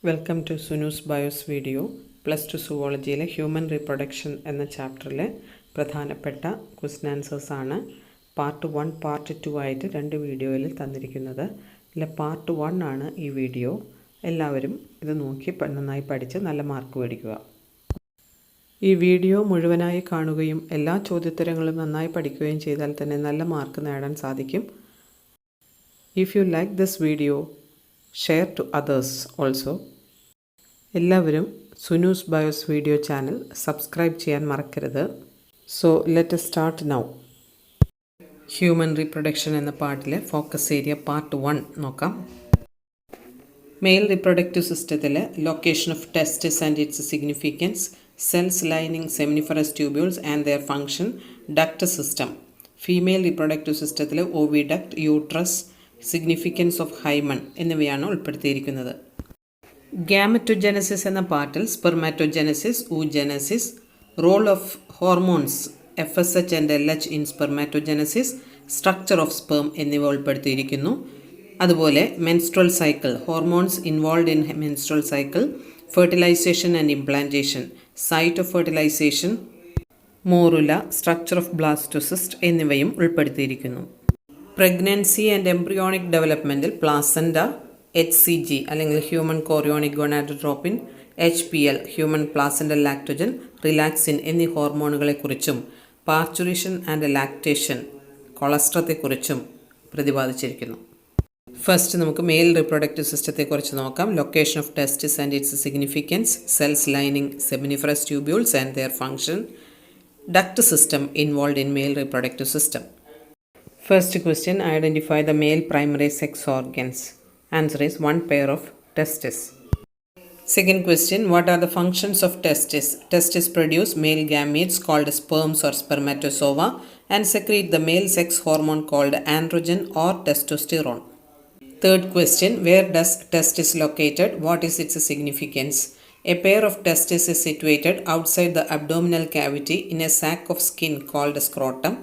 Welcome to സുനൂസ് bios video. Plus two സുവോളജിയിലെ human reproduction എന്ന ചാപ്റ്ററിലെ പ്രധാനപ്പെട്ട ക്വസ്റ്റ്യൻ ആൻസേഴ്സാണ് പാർട്ട് 1, പാർട്ട് 2 ആയിട്ട് 2 വീഡിയോയിൽ തന്നിരിക്കുന്നത്. ഇതിലെ പാർട്ട് 1 ആണ് ഈ വീഡിയോ. എല്ലാവരും ഇത് നോക്കി നന്നായി പഠിച്ച് നല്ല മാർക്ക് മേടിക്കുക. ഈ വീഡിയോ മുഴുവനായി കാണുകയും എല്ലാ ചോദ്യോത്തരങ്ങളും നന്നായി പഠിക്കുകയും ചെയ്താൽ തന്നെ നല്ല മാർക്ക് നേടാൻ സാധിക്കും. If you like this video, share to others also. എല്ലാവരും Sunoos bios video channel subscribe ചെയ്യാൻ മറക്കരുത്. So let us start now. Human reproduction എന്ന പാർട്ടിലെ ഫോക്കസ് ഏരിയ പാർട്ട് 1 നോക്കാം. മെയിൽ റീപ്രൊഡക്റ്റീവ് സിസ്റ്റത്തിലെ location of testis and its significance, cells lining seminiferous tubules and their function, duct system. Female reproductive സിസ്റ്റത്തിലെ oviduct, uterus, significance of hymen എന്നിവയാണ് ഉൾപ്പെടുത്തിയിരിക്കുന്നത്. Gametogenesis എന്ന പാർട്ടിൽ spermatogenesis, oogenesis, role of hormones FSH and LH in spermatogenesis, structure of sperm എന്നിവ ഉൾപ്പെടുത്തിയിരിക്കുന്നു. അതുപോലെ menstrual cycle, hormones involve in menstrual cycle, fertilisation and implantation, site of fertilisation, morula, structure of blastocyst എന്നിവയും ഉൾപ്പെടുത്തിയിരിക്കുന്നു. Pregnancy and embryonic ഡെവലപ്മെൻറ്റിൽ placenta, HCG അല്ലെങ്കിൽ human chorionic gonadotropin, HPL human placental lactogen, relaxin എന്നീ ഹോർമോണുകളെക്കുറിച്ചും parturition and lactation, കൊളസ്ട്രത്തെക്കുറിച്ചും പ്രതിപാദിച്ചിരിക്കുന്നു. First നമുക്ക് male reproductive സിസ്റ്റത്തെക്കുറിച്ച് നോക്കാം. Location of testis and its significance, cells lining seminiferous tubules and their function, duct system involve in male reproductive system. First question, identify the male primary sex organs. Answer is 1 pair of testes. Second question, what are the functions of testis? Testis produce male gametes called sperms or spermatozoa and secrete the male sex hormone called androgen or testosterone. Third question, where does testis located? What is its significance? A pair of testes is situated outside the abdominal cavity in a sac of skin called scrotum.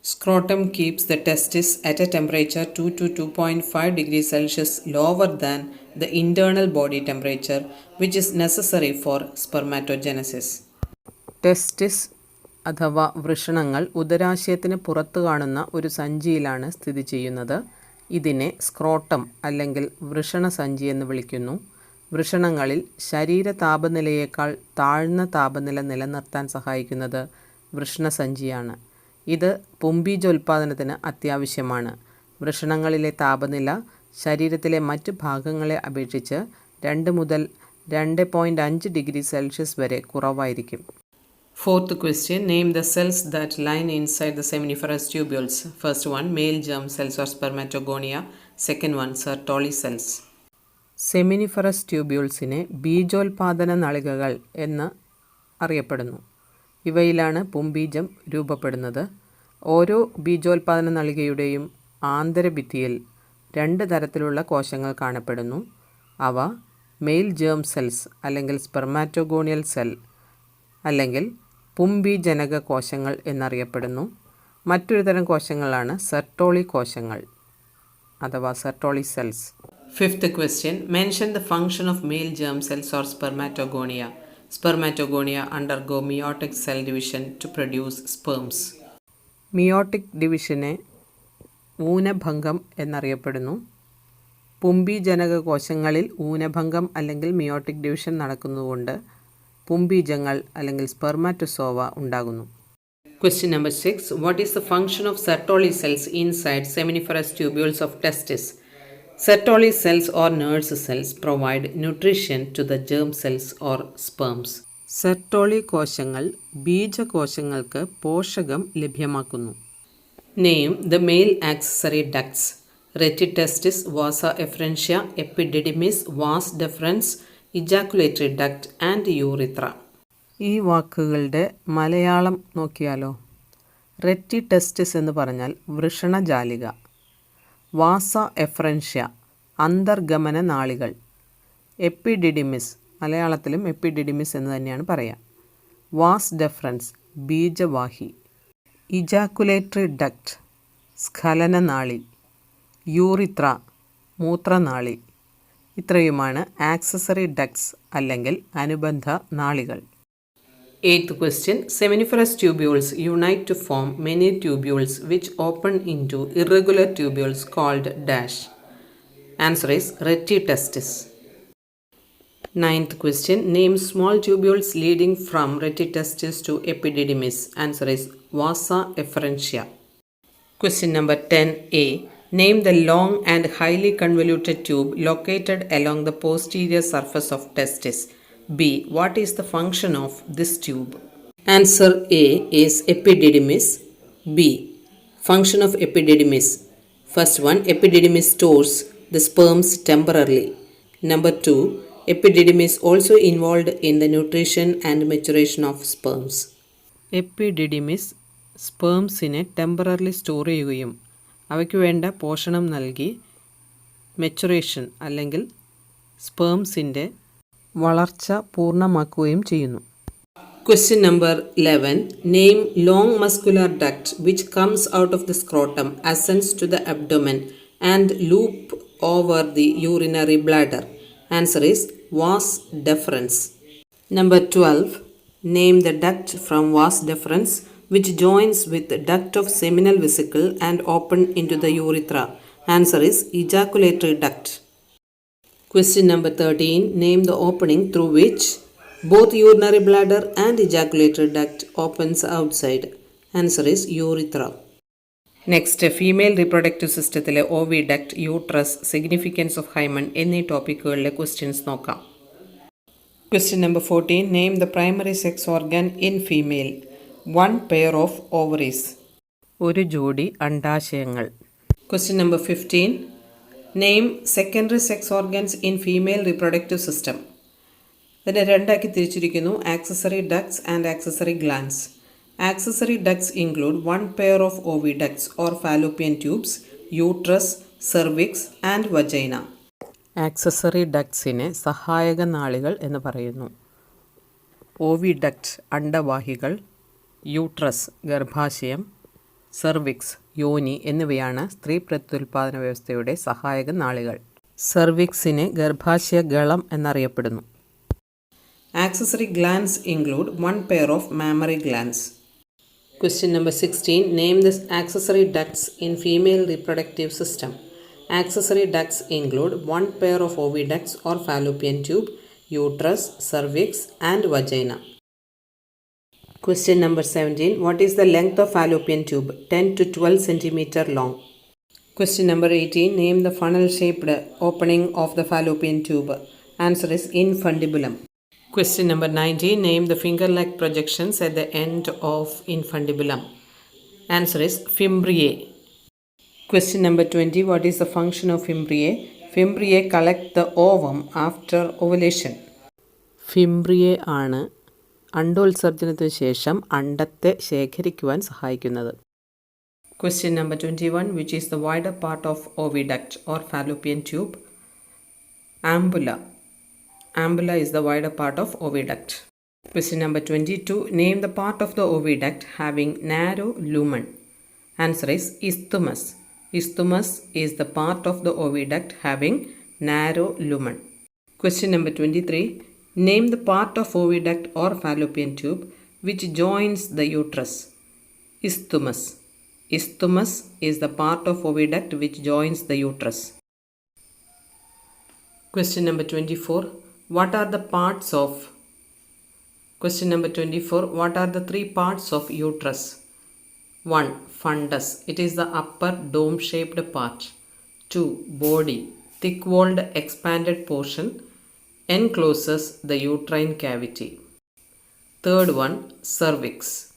Scrotum keeps the testis at a temperature 2 to 2.5 degrees Celsius lower than the internal body temperature, which is necessary for spermatogenesis. ടെസ്റ്റിസ് അഥവാ വൃഷണങ്ങൾ ഉദരാശയത്തിന് പുറത്തു കാണുന്ന ഒരു സഞ്ചിയിലാണ് സ്ഥിതി ചെയ്യുന്നത്. ഇതിനെ scrotum അല്ലെങ്കിൽ വൃഷണസഞ്ചി എന്ന് വിളിക്കുന്നു. വൃഷണങ്ങളിൽ ശരീര താപനിലയേക്കാൾ താഴ്ന്ന താപനില നിലനിർത്താൻ സഹായിക്കുന്നത് വൃഷണസഞ്ചിയാണ്. ഇത് പുംബീജോൽപാദനത്തിന് അത്യാവശ്യമാണ്. വൃഷണങ്ങളിലെ താപനില ശരീരത്തിലെ മറ്റ് ഭാഗങ്ങളെ അപേക്ഷിച്ച് 2 മുതൽ 2.5 ഡിഗ്രി സെൽഷ്യസ് വരെ കുറവായിരിക്കും. Fourth question, name the cells that line inside the seminiferous tubules. First one, male germ cells or spermatogonia. Second one, sertoli cells. Seminiferous ട്യൂബ്യൂൾസിനെ ബീജോൽപാദന നളികകൾ എന്ന് അറിയപ്പെടുന്നു. ഇവയിലാണ് പുംബീജം രൂപപ്പെടുന്നത്. ഓരോ ബീജോൽപാദന നളികയുടെയും ആന്തരഭിത്തിയിൽ 2 തരത്തിലുള്ള കോശങ്ങൾ കാണപ്പെടുന്നു. അവ മെയിൽ ജേം സെൽസ് അല്ലെങ്കിൽ സ്പെർമാറ്റോഗോണിയൽ സെൽ അല്ലെങ്കിൽ പുംബീജനക കോശങ്ങൾ എന്നറിയപ്പെടുന്നു. മറ്റൊരു തരം കോശങ്ങളാണ് സെർട്ടോളി കോശങ്ങൾ അഥവാ Sertoli cells. Fifth question, mention the function of male germ cells or spermatogonia. Spermatogonia undergo meiotic cell division to produce sperms. Meiotic ഡിവിഷനെ ഊനഭംഗം എന്നറിയപ്പെടുന്നു. പുംബീജനക കോശങ്ങളിൽ ഊനഭംഗം അല്ലെങ്കിൽ മിയോട്ടിക് ഡിവിഷൻ നടക്കുന്നതുകൊണ്ട് പുംബീജങ്ങൾ അല്ലെങ്കിൽ സ്പെർമാറ്റോസോവ ഉണ്ടാകുന്നു. Question number 6, what is the function of sertoli cells inside seminiferous tubules of testis? Sertoli cells or nurse cells provide nutrition to the germ cells or sperms. Sertoli കോശങ്ങൾ ബീജകോശങ്ങൾക്ക് പോഷകം ലഭ്യമാക്കുന്നു. Name the mail accessory ducts. rete, testis, vasa efferentia, epididymis, vas deferens, ejaculatory duct and urethra. ഈ വാക്കുകളുടെ മലയാളം നോക്കിയാലോ. rete testis എന്ന് പറഞ്ഞാൽ വൃഷണജാലിക, വാസ എഫറൻഷ്യ അന്തർഗമന നാളികൾ, എപ്പിഡിഡിമിസ് മലയാളത്തിലും എപ്പിഡിഡിമിസ് എന്ന് തന്നെയാണ് പറയുക, വാസ് ഡെഫറൻസ് ബീജവാഹി, ഇജാക്കുലേറ്ററി ഡക്റ്റ് സ്ഖലനനാളി, യൂറിത്ര മൂത്രനാളി. ഇത്രയുമാണ് ആക്സസറി ഡക്ട്സ് അല്ലെങ്കിൽ അനുബന്ധ നാളികൾ. 8th question. Seminiferous tubules unite to form many tubules which open into irregular tubules called dash. Answer is rete testis. 9th question. Name small tubules leading from rete testis to epididymis. Answer is vasa efferentia. Question number 10a. Name the long and highly convoluted tube located along the posterior surface of testis. B. What is the function of this tube? Answer A is epididymis. B. Function of epididymis. First one, epididymis stores the sperms temporarily. Number 2, epididymis also involved in the nutrition and maturation of sperms. Epididymis സ്പേംസിനെ temporary store ചെയ്യുകയും അവയ്ക്ക് വേണ്ട പോഷണം നൽകി maturation അല്ലെങ്കിൽ സ്പേംസിൻ്റെ വളർച്ച പൂർണ്ണമാക്കുകയും ചെയ്യുന്നു. Question number 11. Name long muscular duct which comes out of the scrotum, ascends to the abdomen and loop over the urinary bladder. Answer is vas deferens. Number 12. Name the duct from vas deferens which joins with the duct of seminal vesicle and open into the urethra. Answer is ejaculatory duct. Question number 13. Name the opening through which both urinary bladder and ejaculatory duct opens outside. Answer is urethra. Next, female reproductive systemത്തിലെ oviduct, uterus, significance of hymen എന്നീ ടോപ്പിക്കുകളിലെ questions നോക്കാം. Question number 14. Name the primary sex organ in female. One pair of ovaries. ഒരു ജോഡി അണ്ഡാശയങ്ങൾ. Question number 15. Name secondary sex organs in female reproductive system. ഇതിനെ രണ്ടാക്കി തിരിച്ചിരിക്കുന്നു. Accessory ducts and accessory glands. Accessory ducts include one pair of oviducts or fallopian tubes, uterus, cervix and vagina. Accessory ഡക്ട്സിനെ സഹായക നാളികൾ എന്ന് പറയുന്നു. ഓവിഡക്റ്റ് അണ്ഡവാഹികൾ, uterus ഗർഭാശയം, സെർവിക്സ് യോനി എന്നിവയാണ് സ്ത്രീ പ്രത്യുൽപാദന വ്യവസ്ഥയുടെ സഹായക നാളികൾ. സെർവിക്സിനെ ഗർഭാശയ ഗളം എന്നറിയപ്പെടുന്നു. Accessory glands include one pair of mammary glands. Question number 16. Name the accessory ducts in female reproductive system. Accessory ducts include one pair of oviducts or fallopian tube, uterus, cervix and vagina. Question number 17. What is the length of fallopian tube? 10 to 12 cm long. Question number 18. Name the funnel-shaped opening of the fallopian tube. Answer is infundibulum. Question number 19. Name the finger-like projections at the end of infundibulum. Answer is fimbriae. Question number 20. What is the function of fimbriae? Fimbriae collect the ovum after ovulation. ഫിംബ്രിയെ ആണ് അണ്ടോത്സർജനത്തിന് ശേഷം അണ്ടത്തെ ശേഖരിക്കുവാൻ സഹായിക്കുന്നത്. Question number 21. Which is the wider part of oviduct or fallopian tube? Ambula. Ambula is the wider part of oviduct. Question number 22. Name the part of the oviduct having narrow lumen. Answer is isthmus. Isthmus is the part of the oviduct having narrow lumen. Question number 23. Name the part of oviduct or fallopian tube which joins the uterus. Isthmus. Isthmus is the part of oviduct which joins the uterus. Question number 24. What are the parts of Question number 24. What are the three parts of uterus? 1. Fundus. It is the upper dome-shaped part. 2. Body. Thick-walled expanded portion encloses the uterine cavity. Third one, cervix.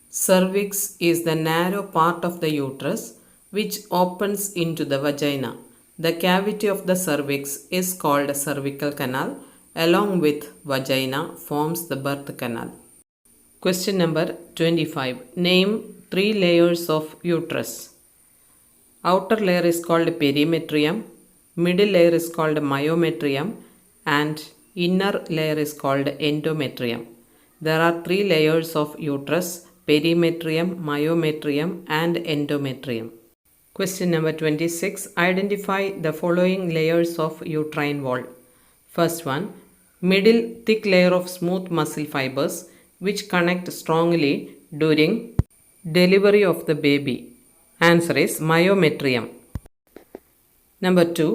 Cervix is the narrow part of the uterus which opens into the vagina. The cavity of the cervix is called cervical canal. Along with vagina forms the birth canal. Question number 25. Name 3 layers of uterus. Outer layer is called perimetrium, middle layer is called myometrium and inner layer is called endometrium. There are 3 layers of uterus: perimetrium, myometrium and endometrium. Question number 26. Identify the following layers of uterine wall. First one, middle thick layer of smooth muscle fibers which connect strongly during delivery of the baby. Answer is myometrium. Number 2,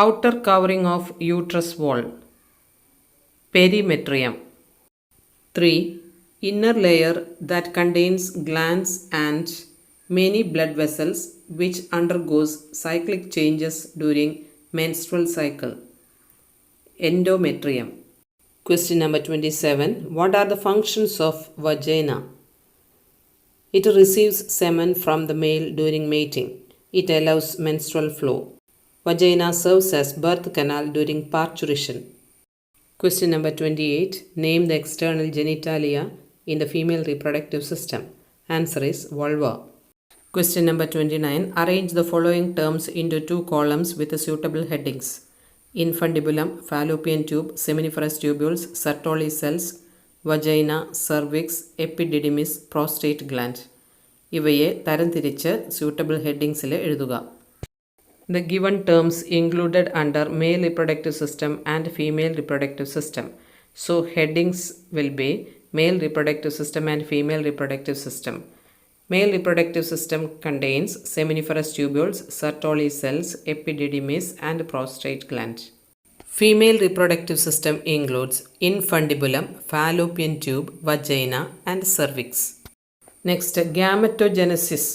outer covering of uterus wall. Perimetrium. 3, inner layer that contains glands and many blood vessels which undergoes cyclic changes during menstrual cycle. Endometrium. Question number 27. What are the functions of vagina? It receives semen from the male during mating. It allows menstrual flow. Vagina serves as birth canal during parturition. Question number 28. Name the external genitalia in the female reproductive system. Answer is vulva. Question number 29. Arrange the following terms into 2 columns with suitable headings. Infundibulum, fallopian tube, seminiferous tubules, sertoli cells, vagina, cervix, epididymis, prostate gland. ഇവയെ തരംതിരിച്ച് suitable headingsൽ എഴുതുക. The given terms included under male reproductive system and female reproductive system. So headings will be male reproductive system and female reproductive system. Male reproductive system contains seminiferous tubules, sertoli cells, epididymis and prostate gland. Female reproductive system includes infundibulum, fallopian tube, vagina and cervix. Next, gametogenesis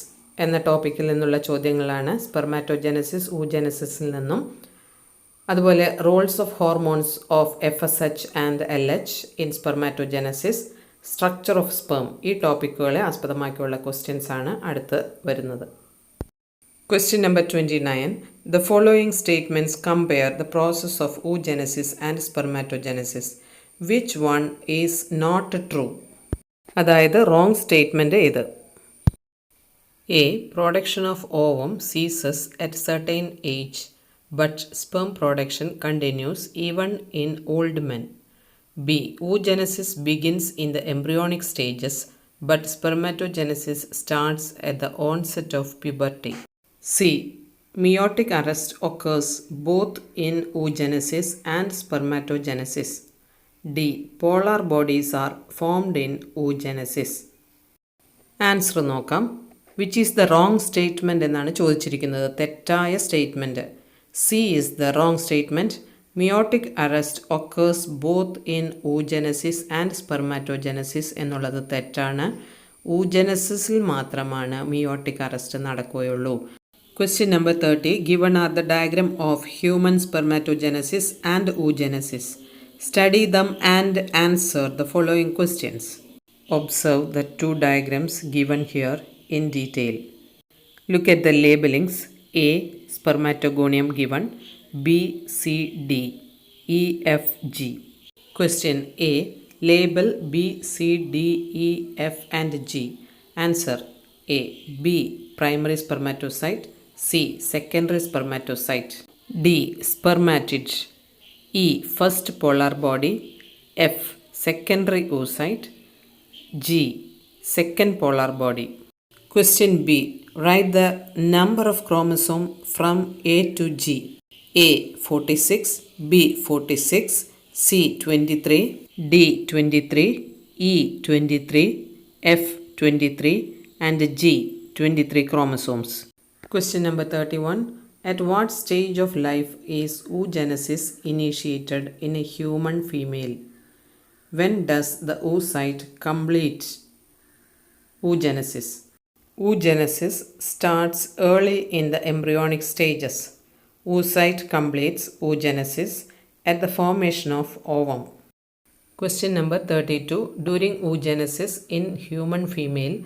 എന്ന ടോപ്പിക്കിൽ നിന്നുള്ള ചോദ്യങ്ങളാണ്. Spermatogenesis, oogenesisൽ നിന്നും. അതുപോലെ roles of hormones of FSH and LH in spermatogenesis, structure of sperm, ഈ ടോപ്പിക്കുകളെ ആസ്പദമാക്കിയുള്ള questions ആണ് അടുത്ത് വരുന്നത്. Question number 29. The following statements compare the process of oogenesis and spermatogenesis. Which one is not true? അതായത് wrong statement ഏത്? A. Production of ovum ceases at certain age, but sperm production continues even in old men. B. Oogenesis begins in the embryonic stages, but spermatogenesis starts at the onset of puberty. C. Meiotic arrest occurs both in oogenesis and spermatogenesis. D. Polar bodies are formed in oogenesis. Answer നോക്കാം. Which is the wrong statement എന്നാണ് ചോദിച്ചിരിക്കുന്നത്. തെറ്റായ statement. C is the wrong statement. Meiotic arrest occurs both in oogenesis and spermatogenesis എന്നുള്ളത് തെറ്റാണ്. oogenesisൽ മാത്രമാണ് meiotic arrest നടക്കുകയുള്ളൂ. Question number 30. Given are the diagram of human spermatogenesis and oogenesis. Study them and answer the following questions. Observe the 2 diagrams given here in detail. Look at the labelings. A. Spermatogonium given. B, C, D, E, F, G. Question A. Label B, C, D, E, F and G. Answer A. B. Primary spermatocyte. C. Secondary spermatocyte. D. Spermatid. E. First polar body. F. Secondary oocyte. G. Second polar body. Question B. Write the number of chromosome from A to G. A. 46, B. 46, C. 23, D. 23, E. 23, F. 23 and G. 23 chromosomes. Question number 31. At what stage of life is oogenesis initiated in a human female? When does the oocyte complete oogenesis? Oogenesis starts early in the embryonic stages. Oocyte completes oogenesis at the formation of ovum. Question number 32. During oogenesis in human female,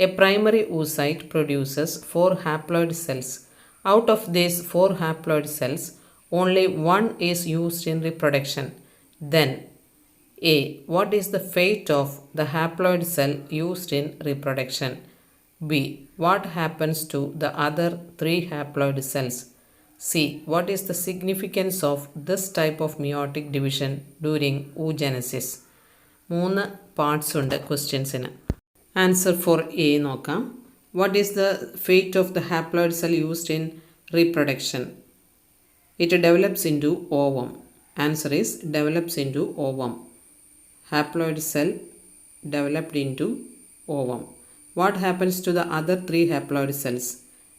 a primary oocyte produces 4 haploid cells. Out of these 4 haploid cells, only one is used in reproduction. Then, A. What is the fate of the haploid cell used in reproduction? B. What happens to the other 3 haploid cells? C. What is the significance of this type of meiotic division during oogenesis? 3 parts ഉണ്ട് ക്വസ്റ്റ്യൻസിന്. Answer four A നോക്കാം. What is the fate of the haploid cell used in reproduction? It develops into ovum. Answer is develops into ovum. Haploid cell developed into ovum. What happens to the other 3 haploid cells?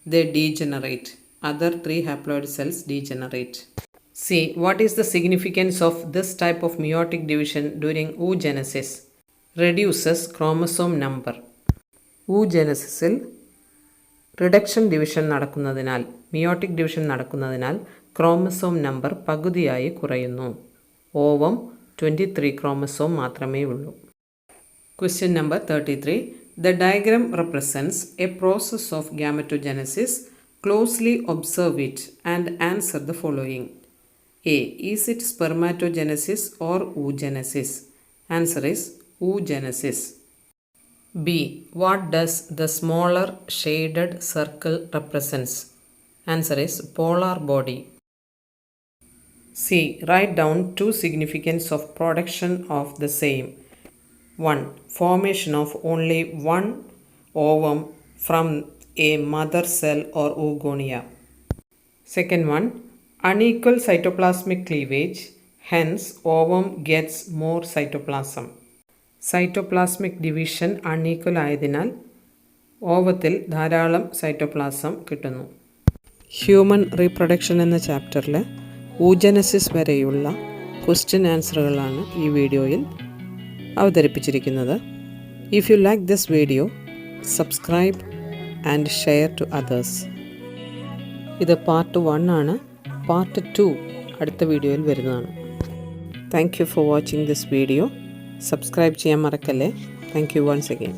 They degenerate. Other 3 haploid cells degenerate. C. What is the significance of this type of meiotic division during oogenesis? Reduces chromosome number. oogenesisൽ reduction division നടക്കുന്നതിനാൽ meiotic division നടക്കുന്നതിനാൽ chromosome number പകുതിയായി കുറയുന്നു. Ovum 23 chromosome മാത്രമേ ഉള്ളൂ. Question number 33. The diagram represents a process of gametogenesis. Closely observe it and answer the following. A. Is it spermatogenesis or oogenesis? Answer is oogenesis. B. What does the smaller shaded circle represents? Answer is polar body. C. Write down 2 significance of production of the same. 1. Formation of only one ovum from a mother cell or oogonia. Second one, unequal cytoplasmic cleavage, hence ovum gets more cytoplasm. Cytoplasmic division unequal ആയതിനാൽ ഓവത്തിൽ ധാരാളം cytoplasm കിട്ടുന്നു. Human reproduction എന്ന ചാപ്റ്ററിൽ oogenesis വരെയുള്ള question ആൻസറുകളാണ് ഈ വീഡിയോയിൽ അവതരിപ്പിച്ചിരിക്കുന്നത്. If you like this video, subscribe and share to others. ഇത് പാർട്ട് 1 ആണ്. പാർട്ട് 2 അടുത്ത വീഡിയോയിൽ വരുന്നതാണ്. Thank you for watching this video. Subscribe ചെയ്യാൻ മറക്കല്ലേ. Thank you once again.